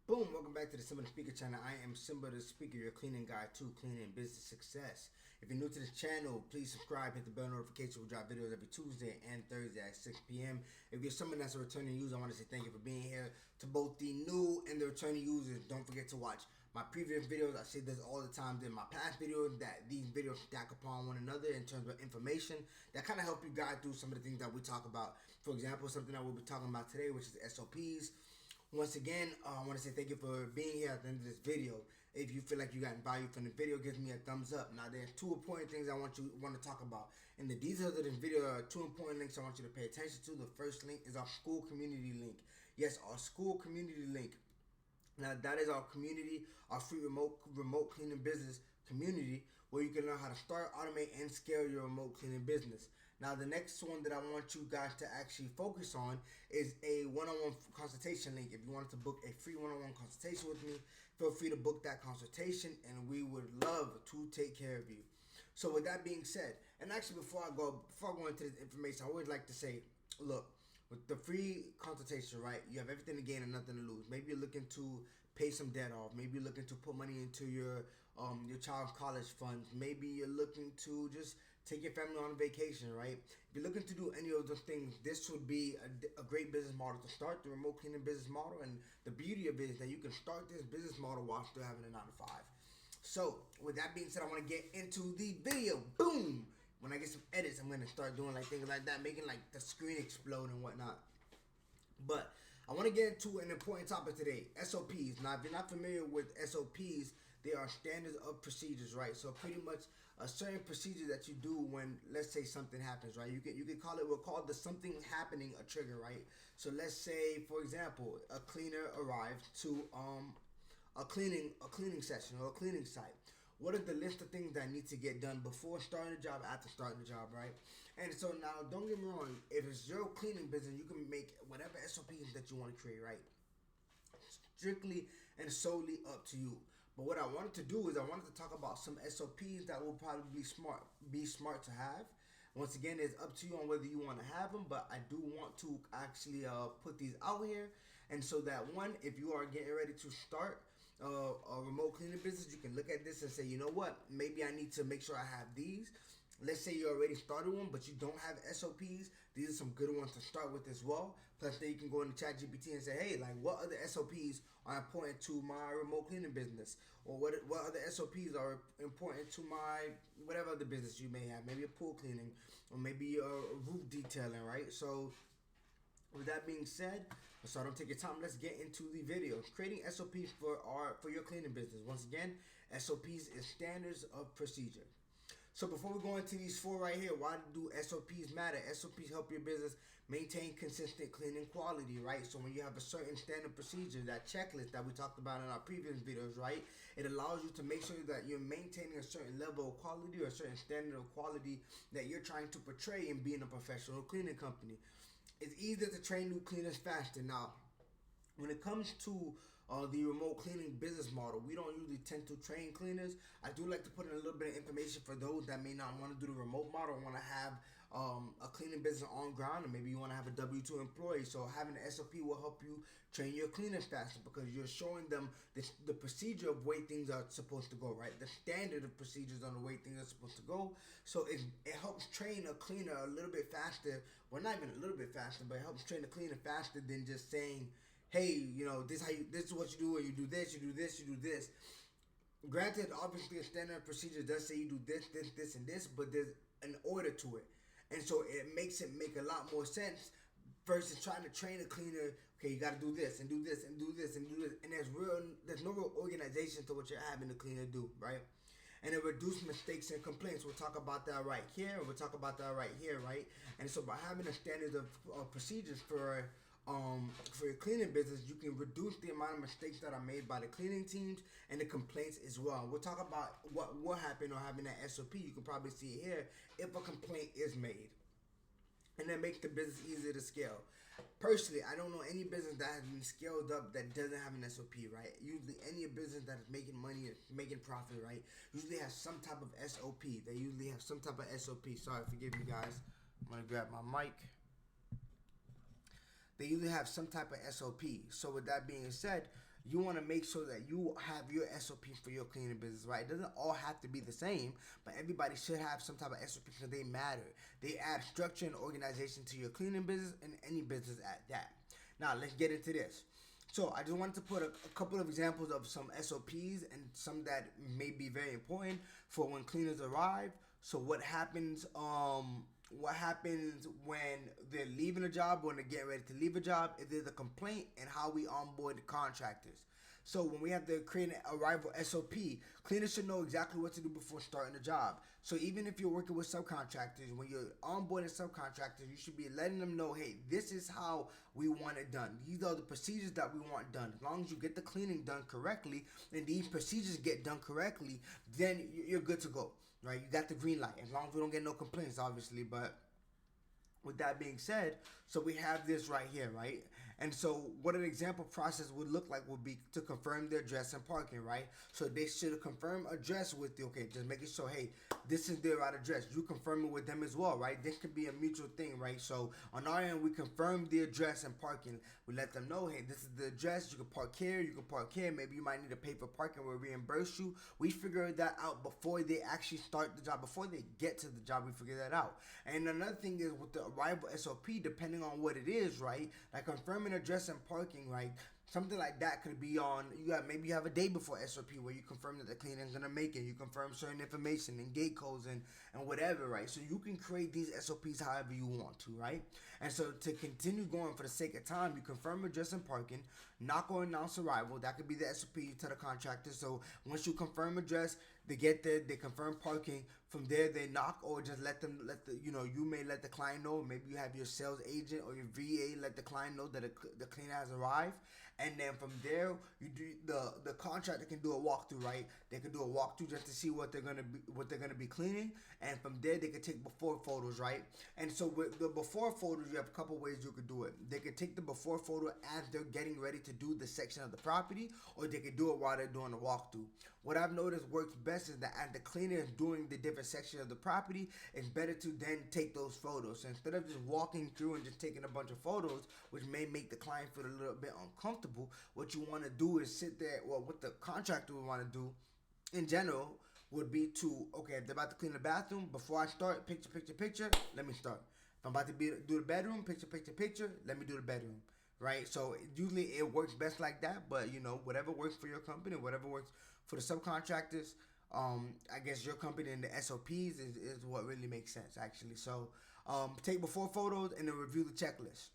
Boom! Welcome back to the Simba the Speaker channel. I am Simba the Speaker, your cleaning guide to cleaning business success. If you're new to this channel, please subscribe, hit the bell notification. We drop videos every Tuesday and Thursday at 6 p.m. If you're someone that's a returning user, I want to say thank you for being here. To both the new and the returning users, don't forget to watch my previous videos. I say this all the time in my past videos, that these videos stack upon one another in terms of information that kind of help you guide through some of the things that we talk about. For example, something that we'll be talking about today, which is SOPs. Once again, I want to say thank you for being here at the end of this video. If you feel like you got value from the video, give me a thumbs up. Now, there's two important things I want to talk about. In the details of this video, there are two important links I want you to pay attention to. The first link is our school community link. Yes, our school community link. Now, that is our community, our free remote cleaning business community, where you can learn how to start, automate, and scale your remote cleaning business. Now, the next one that I want you guys to actually focus on is a one-on-one consultation link. If you wanted to book a free one-on-one consultation with me, feel free to book that consultation, and we would love to take care of you. So with that being said, and actually before I go into this information, I would like to say, look, with the free consultation, right, you have everything to gain and nothing to lose. Maybe you're looking to pay some debt off. Maybe you're looking to put money into your child's college funds. Maybe you're looking to just take your family on a vacation, right? If you're looking to do any of those things, this would be a great business model to start, the remote cleaning business model. And the beauty of it is that you can start this business model while still having a 9 to 5. So with that being said, I want to get into the video. Boom! When I get some edits, I'm going to start doing like things like that, making like the screen explode and whatnot. But I want to get into an important topic today, SOPs. Now, if you're not familiar with SOPs, they are standards of procedures, right? So pretty much a certain procedure that you do when, let's say, something happens, right? You can call it, we'll call the something happening a trigger, right? So let's say, for example, a cleaner arrived to a cleaning session or a cleaning site. What are the list of things that need to get done before starting the job, after starting the job, right? And so now, don't get me wrong, if it's your cleaning business, you can make whatever SOPs that you want to create, right? Strictly and solely up to you. But what I wanted to do is I wanted to talk about some SOPs that will probably be smart to have. Once again, it's up to you on whether you want to have them, but I do want to actually put these out here. And so that one, if you are getting ready to start a remote cleaning business, you can look at this and say, you know what, maybe I need to make sure I have these. Let's say you already started one, but you don't have SOPs. These are some good ones to start with as well. Plus, then you can go into ChatGPT and say, hey, like, what other SOPs are important to my remote cleaning business? Or what other SOPs are important to my whatever other business you may have? Maybe a pool cleaning or maybe a roof detailing, right? So with that being said, so I don't take your time, let's get into the video. Creating SOPs for your cleaning business. Once again, SOPs is standards of procedure. So before we go into these four right here, why do SOPs matter? SOPs help your business maintain consistent cleaning quality, right? So when you have a certain standard procedure, that checklist that we talked about in our previous videos, right? It allows you to make sure that you're maintaining a certain level of quality or a certain standard of quality that you're trying to portray in being a professional cleaning company. It's easier to train new cleaners faster. Now, when it comes to the remote cleaning business model, we don't usually tend to train cleaners. I do like to put in a little bit of information for those that may not want to do the remote model, want to have a cleaning business on ground, and maybe you want to have a W-2 employee. So having an SOP will help you train your cleaners faster because you're showing them the procedure of way things are supposed to go, right? The standard of procedures on the way things are supposed to go. So it helps train a cleaner a little bit faster. Well, not even a little bit faster, but it helps train a cleaner faster than just saying, hey, you know, this is what you do, and you do this, you do this, you do this. Granted, obviously a standard procedure does say you do this, and this, but there's an order to it. And so it makes it make a lot more sense versus trying to train a cleaner, okay, you gotta do this and do this and do this and do this. And there's no real organization to what you're having the cleaner do, right? And it reduces mistakes and complaints. We'll talk about that right here, and we'll talk about that right here, right? And so by having a standard of procedures for your cleaning business, you can reduce the amount of mistakes that are made by the cleaning teams and the complaints as well. We'll talk about what will happen on having that SOP. You can probably see it here if a complaint is made. And that makes the business easier to scale. Personally, I don't know any business that has been scaled up that doesn't have an SOP, right? Usually any business that is making money, making profit, right, usually has some type of SOP. They usually have some type of SOP. Sorry, forgive me guys. I'm going to grab my mic. They usually have some type of SOP. So with that being said, you want to make sure that you have your SOP for your cleaning business, right? It doesn't all have to be the same, but everybody should have some type of SOP because they matter. They add structure and organization to your cleaning business and any business at that. Now let's get into this. So I just wanted to put a couple of examples of some SOPs and some that may be very important for when cleaners arrive. So what happens? What happens when they're leaving a job, when they're getting ready to leave a job? If there's a complaint, and how we onboard the contractors. So when we have to create an arrival SOP, cleaners should know exactly what to do before starting the job. So even if you're working with subcontractors, when you're onboarding subcontractors, you should be letting them know, hey, this is how we want it done. These are the procedures that we want done. As long as you get the cleaning done correctly and these procedures get done correctly, then you're good to go, right? You got the green light. As long as we don't get no complaints, obviously. But with that being said, so we have this right here, right? And so what an example process would look like would be to confirm the address and parking, right? So they should confirm address with you, okay, just making sure, hey, this is their right address. You confirm it with them as well, right? This could be a mutual thing, right? So on our end, we confirm the address and parking. We let them know, hey, this is the address. You can park here. You can park here. Maybe you might need to pay for parking. We'll reimburse you. We figure that out before they actually start the job. Before they get to the job, we figure that out. And another thing is with the arrival SOP, depending on what it is, right? Like confirming address and parking, right? Something like that could be on, maybe you have a day before SOP where you confirm that the cleaner is gonna make it. You confirm certain information and gate codes and whatever, right? So you can create these SOPs however you want to, right? And so to continue going for the sake of time, you confirm address and parking, knock or announce arrival. That could be the SOP to the contractor. So once you confirm address, they get there, they confirm parking. From there, they knock or just you may let the client know. Maybe you have your sales agent or your VA let the client know that the cleaner has arrived. And then from there, you do the contractor can do a walkthrough, right? They can do a walkthrough just to see what they're gonna be cleaning, and from there they can take before photos, right? And so with the before photos, you have a couple ways you could do it. They could take the before photo as they're getting ready to do the section of the property, or they could do it while they're doing the walkthrough. What I've noticed works best is that as the cleaner is doing the different section of the property, it's better to then take those photos. So instead of just walking through and just taking a bunch of photos, which may make the client feel a little bit uncomfortable, what you want to do is sit there, well, what the contractor would want to do in general would be to, okay, if they're about to clean the bathroom, before I start, picture, let me start. If I'm about to do the bedroom, picture, let me do the bedroom, right? So usually it works best like that, but whatever works for your company, whatever works for the subcontractors, I guess your company and the SOPs is what really makes sense, actually. So take before photos and then review the checklist.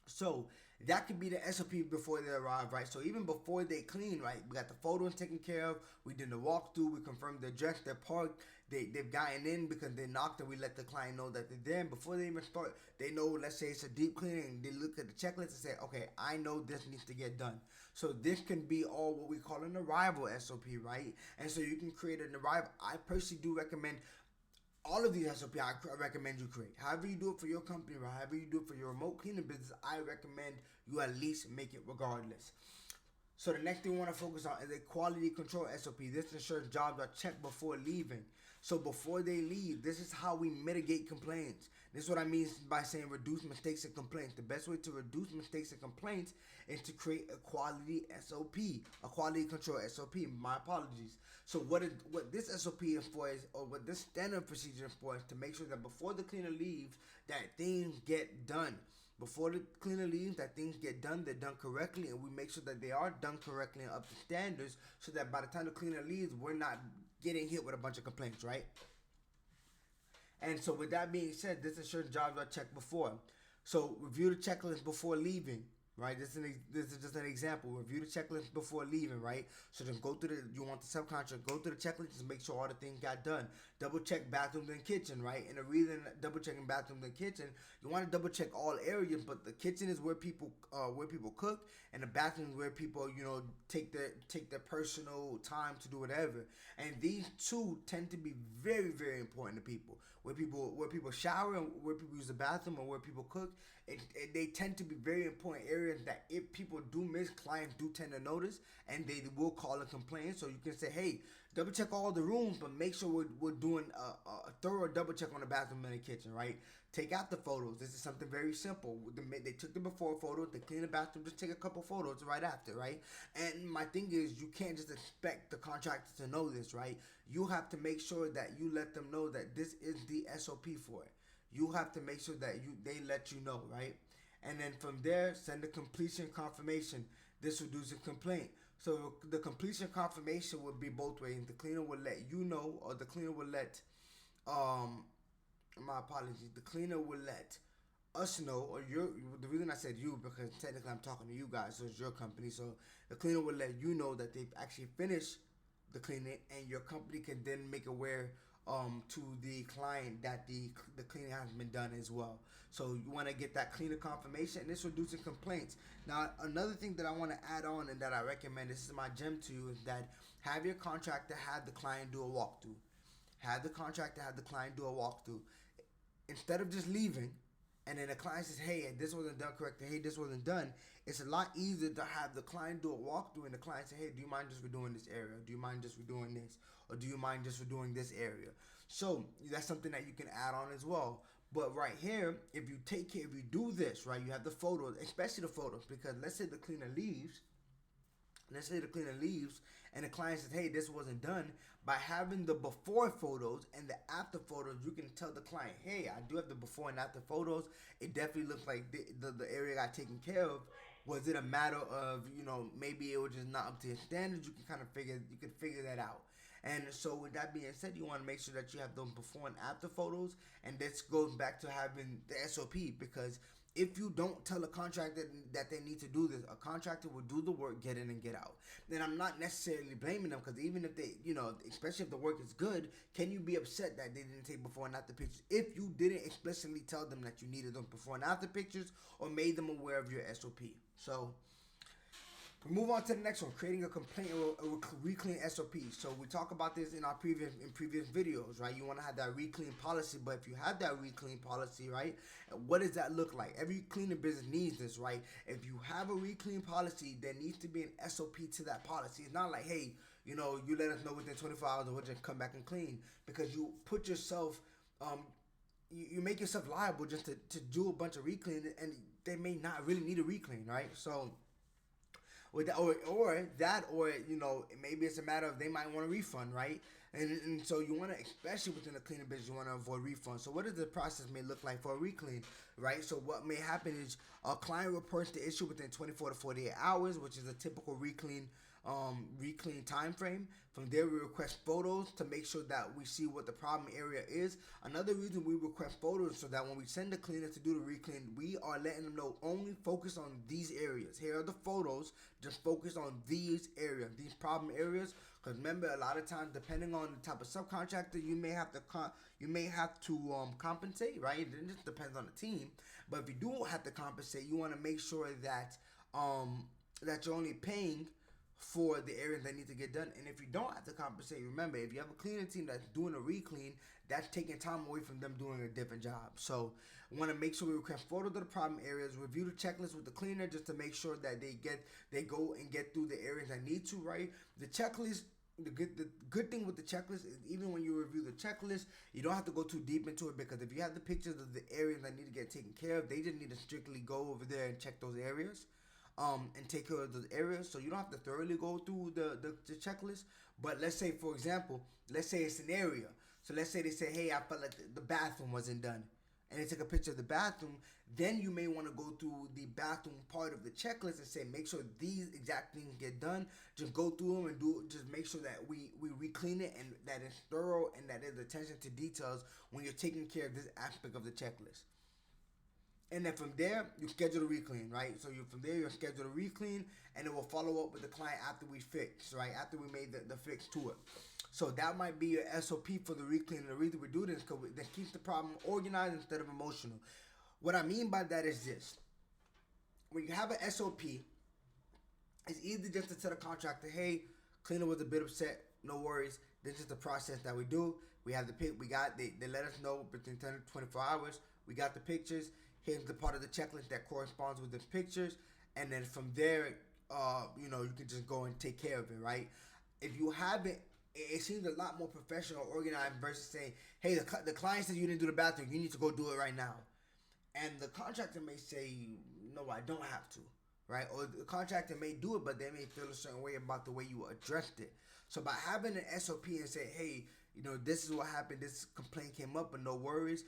So that could be the SOP before they arrive, right? So even before they clean, right, we got the photos taken care of, we did the walkthrough, we confirmed the address, they're parked, they've gotten in because they knocked, and we let the client know that they're there. And before they even start, they know, let's say it's a deep cleaning, and they look at the checklist and say, okay, I know this needs to get done. So this can be all what we call an arrival SOP, right? And so you can create an arrival. I personally do recommend all of these SOP I recommend you create. However you do it for your company, or however you do it for your remote cleaning business, I recommend you at least make it regardless. So the next thing we want to focus on is a quality control SOP. This ensures jobs are checked before leaving. So before they leave, this is how we mitigate complaints. This is what I mean by saying reduce mistakes and complaints. The best way to reduce mistakes and complaints is to create a quality SOP, a quality control SOP. My apologies. So what this SOP is for is, or what this standard procedure is for, is to make sure that before the cleaner leaves, that things get done. Before the cleaner leaves, that things get done, they're done correctly, and we make sure that they are done correctly and up to standards, so that by the time the cleaner leaves, we're not getting hit with a bunch of complaints, right? And so with that being said, this ensures jobs are checked before. So review the checklist before leaving, right? This is just an example. Review the checklist before leaving, right? So then go through you want the subcontract, go through the checklist, just make sure all the things got done. Double check bathrooms and kitchen, right? And the reason double checking bathrooms and kitchen, you want to double check all areas, but the kitchen is where people cook, and the bathroom is where people take their personal time to do whatever. And these two tend to be very, very important to people. Where people shower and where people use the bathroom, or where people cook, they tend to be very important areas that if people do miss, clients do tend to notice, and they will call and complain. So you can say, hey, double check all the rooms, but make sure we're doing a thorough double check on the bathroom and the kitchen, right? Take out the photos. This is something very simple. They took the before photos, they clean the bathroom, just take a couple photos right after, right? And my thing is, you can't just expect the contractor to know this, right? You have to make sure that you let them know that this is the SOP for it. You have to make sure that they let you know, right? And then from there, send the completion confirmation. This reduces complaint. So the completion confirmation would be both ways. The cleaner will let you know, or the cleaner will let my apologies. The cleaner will let us know, or the reason I said you, because technically I'm talking to you guys, so it's your company. So the cleaner will let you know that they've actually finished the cleaning, and your company can then make aware to the client that the cleaning has been done as well. So you want to get that cleaner confirmation, and this reduces complaints. Now, another thing that I want to add on, and that I recommend, this is my gem to you, is that have your contractor have the client do a walkthrough. Have the contractor have the client do a walkthrough. Instead of just leaving, and then the client says, hey, this wasn't done correctly, hey, this wasn't done, it's a lot easier to have the client do a walkthrough, and the client say, hey, do you mind just redoing this area? Do you mind just redoing this? Or do you mind just redoing this area? So that's something that you can add on as well. But right here, if you do this, right, you have the photos, especially the photos, because let's say the cleaner leaves, and the client says, hey, this wasn't done. By having the before photos and the after photos, you can tell the client, hey, I do have the before and after photos. It definitely looks like the area got taken care of. Was it a matter of, maybe it was just not up to your standards? You can figure that out. And so with that being said, you want to make sure that you have those before and after photos. And this goes back to having the SOP, because if you don't tell a contractor that they need to do this, a contractor will do the work, get in and get out. Then I'm not necessarily blaming them, because even if they, especially if the work is good, can you be upset that they didn't take before and after pictures if you didn't explicitly tell them that you needed them before and after pictures, or made them aware of your SOP? So we move on to the next one, creating a complaint or reclean SOP. So we talk about this in previous videos, right? You want to have that reclean policy, but if you have that reclean policy, right, what does that look like? Every cleaning business needs this, right? If you have a reclean policy, there needs to be an SOP to that policy. It's not like, hey, you let us know within 24 hours, or we'll just come back and clean, because you put yourself, you make yourself liable just to do a bunch of reclean, and they may not really need a reclean, right? So with that, or maybe it's a matter of they might want a refund, right? And so you want to, especially within the cleaning business, you want to avoid refunds. So what does the process may look like for a reclean, right? So what may happen is a client reports the issue within 24 to 48 hours, which is a typical reclean time frame. From there, we request photos to make sure that we see what the problem area is. Another reason we request photos, so that when we send the cleaner to do the reclean, we are letting them know only focus on these areas. Here are the photos. Just focus on these areas, these problem areas. Because remember, a lot of times, depending on the type of subcontractor, you may have to compensate, right? It just depends on the team. But if you do have to compensate, you want to make sure that that you're only paying for the areas that need to get done. And if you don't have to compensate, remember, if you have a cleaning team that's doing a reclean, that's taking time away from them doing a different job. So we want to make sure we request photos of the problem areas, review the checklist with the cleaner just to make sure that they go and get through the areas that need to, right? The checklist, the good thing with the checklist is, even when you review the checklist, you don't have to go too deep into it, because if you have the pictures of the areas that need to get taken care of, they just need to strictly go over there and check those areas. And take care of those areas, so you don't have to thoroughly go through the checklist. But let's say, for example, let's say it's an area. So let's say they say, hey, I felt like the bathroom wasn't done, and they took a picture of the bathroom. Then you may want to go through the bathroom part of the checklist and say, make sure these exact things get done. Just go through them and just make sure that we re-clean it, and that it's thorough, and that there's attention to details when you're taking care of this aspect of the checklist. And then from there, you schedule a reclean, right? So from there, you'll schedule a reclean, and it will follow up with the client after we fix, right? After we made the fix to it. So that might be your SOP for the reclean. And the reason we do this is because that keeps the problem organized instead of emotional. What I mean by that is this. When you have an SOP, it's easy just to tell the contractor, hey, cleaner was a bit upset, no worries. This is the process that we do. We have the pic, they let us know within 10 to 24 hours. We got the pictures. Here's the part of the checklist that corresponds with the pictures, and then from there, you can just go and take care of it, right? If you haven't, it seems a lot more professional, organized versus saying, "Hey, the client says you didn't do the bathroom. You need to go do it right now." And the contractor may say, "No, I don't have to," right? Or the contractor may do it, but they may feel a certain way about the way you addressed it. So by having an SOP and say, "Hey, this is what happened. This complaint came up, but no worries,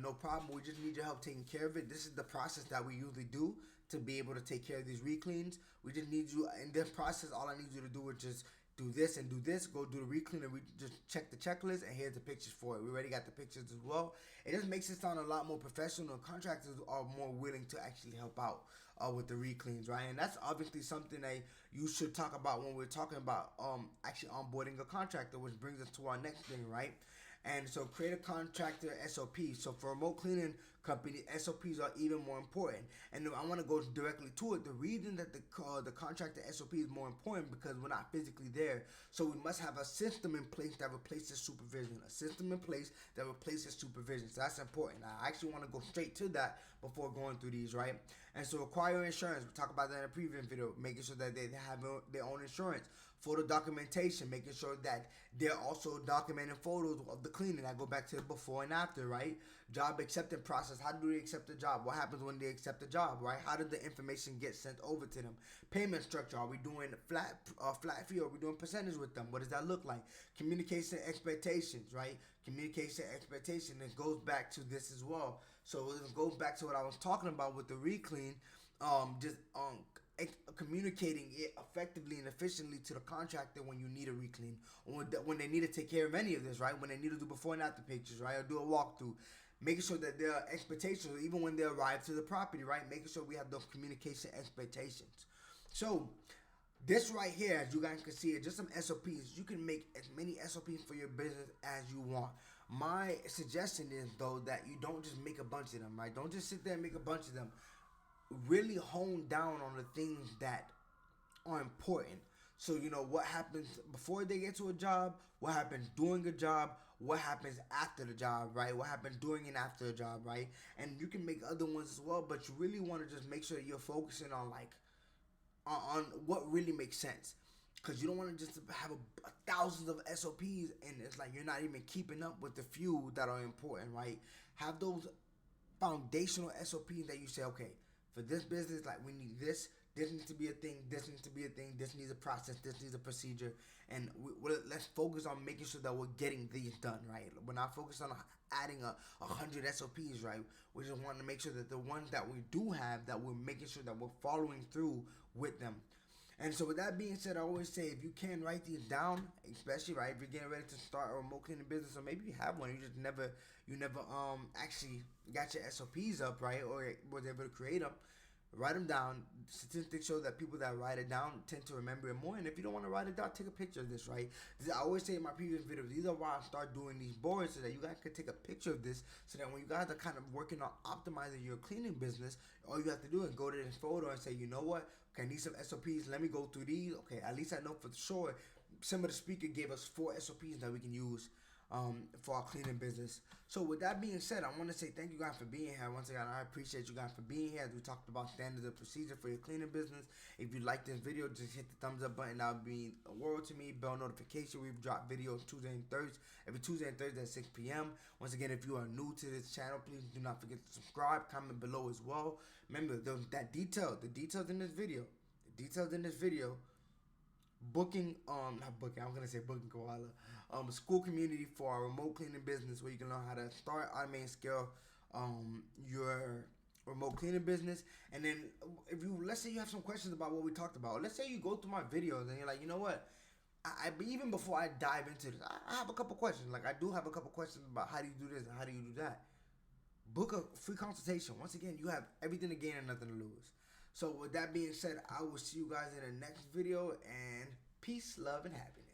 no problem. We just need your help taking care of it. This is the process that we usually do to be able to take care of these recleans. We just need you in this process. All I need you to do is just do this and do this. Go do the reclean, and we just check the checklist, and here's the pictures for it. We already got the pictures as well." It just makes it sound a lot more professional. Contractors are more willing to actually help out with the recleans, right? And that's obviously something that you should talk about when we're talking about actually onboarding a contractor, which brings us to our next thing, right? And so create a contractor SOP. So for remote cleaning company, SOPs are even more important. And I want to go directly to it. The reason that the contractor SOP is more important because we're not physically there. So we must have a system in place that replaces supervision. A system in place that replaces supervision. So that's important. I actually want to go straight to that before going through these, right? And so acquire insurance. We talked about that in a previous video. Making sure that they have their own insurance. Photo documentation, making sure that they're also documenting photos of the cleaning. I go back to the before and after, right? Job acceptance process. How do they accept the job? What happens when they accept the job, right? How did the information get sent over to them? Payment structure. Are we doing flat fee or are we doing percentage with them? What does that look like? Communication expectations, right? Communication expectation. It goes back to this as well. So it goes back to what I was talking about with the reclean. Communicating it effectively and efficiently to the contractor when you need a reclean, or when they need to take care of any of this, right? When they need to do before and after pictures, right? Or do a walkthrough. Making sure that their expectations, even when they arrive to the property, right? Making sure we have those communication expectations. So this right here, as you guys can see, is just some SOPs. You can make as many SOPs for your business as you want. My suggestion is, though, that you don't just make a bunch of them, right? Don't just sit there and make a bunch of them. Really hone down on the things that are important. So what happens before they get to a job, what happens during a job, what happens after the job, right? What happens during and after a job, right? And you can make other ones as well, but you really want to just make sure you're focusing on on what really makes sense. Because you don't want to just have thousands of SOPs and it's like you're not even keeping up with the few that are important, right? Have those foundational SOPs that you say, okay, for this business, like we need this needs to be a thing, this needs to be a thing, this needs a process, this needs a procedure, and let's focus on making sure that we're getting these done, right? We're not focused on adding 100 SOPs, right? We just want to make sure that the ones that we do have, that we're making sure that we're following through with them. And so with that being said, I always say if you can write these down, especially right if you're getting ready to start a remote cleaning business, or maybe you have one, you never actually got your SOPs up, right, or was able to create them. Write them down. Statistics show that people that write it down tend to remember it more. And if you don't want to write it down, take a picture of this, right? I always say in my previous videos, these are why I start doing these boards, so that you guys can take a picture of this, so that when you guys are kind of working on optimizing your cleaning business, all you have to do is go to this photo and say, you know what? Okay, I need some SOPs. Let me go through these. Okay, at least I know for sure. Some of the speaker gave us 4 SOPs that we can use for our cleaning business. So with that being said, I want to say thank you guys for being here. Once again, I appreciate you guys for being here as we talked about standards of procedure for your cleaning business. If you like this video, just hit the thumbs up button. That would mean a world to me. Bell notification. We've dropped videos Tuesday and Thursday, every Tuesday and Thursday at 6 p.m. Once again, if you are new to this channel, please do not forget to subscribe, comment below as well. Remember, the details in this video, booking, not booking, I'm gonna say booking koala, school community for our remote cleaning business, where you can learn how to start, automate, and scale your remote cleaning business. And then let's say you have some questions about what we talked about. Let's say you go through my videos and you're like, you know what, even before I dive into this, I have a couple questions. Like I do have a couple questions about how do you do this and how do you do that. Book a free consultation. Once again, you have everything to gain and nothing to lose. So with that being said, I will see you guys in the next video, and peace, love, and happiness.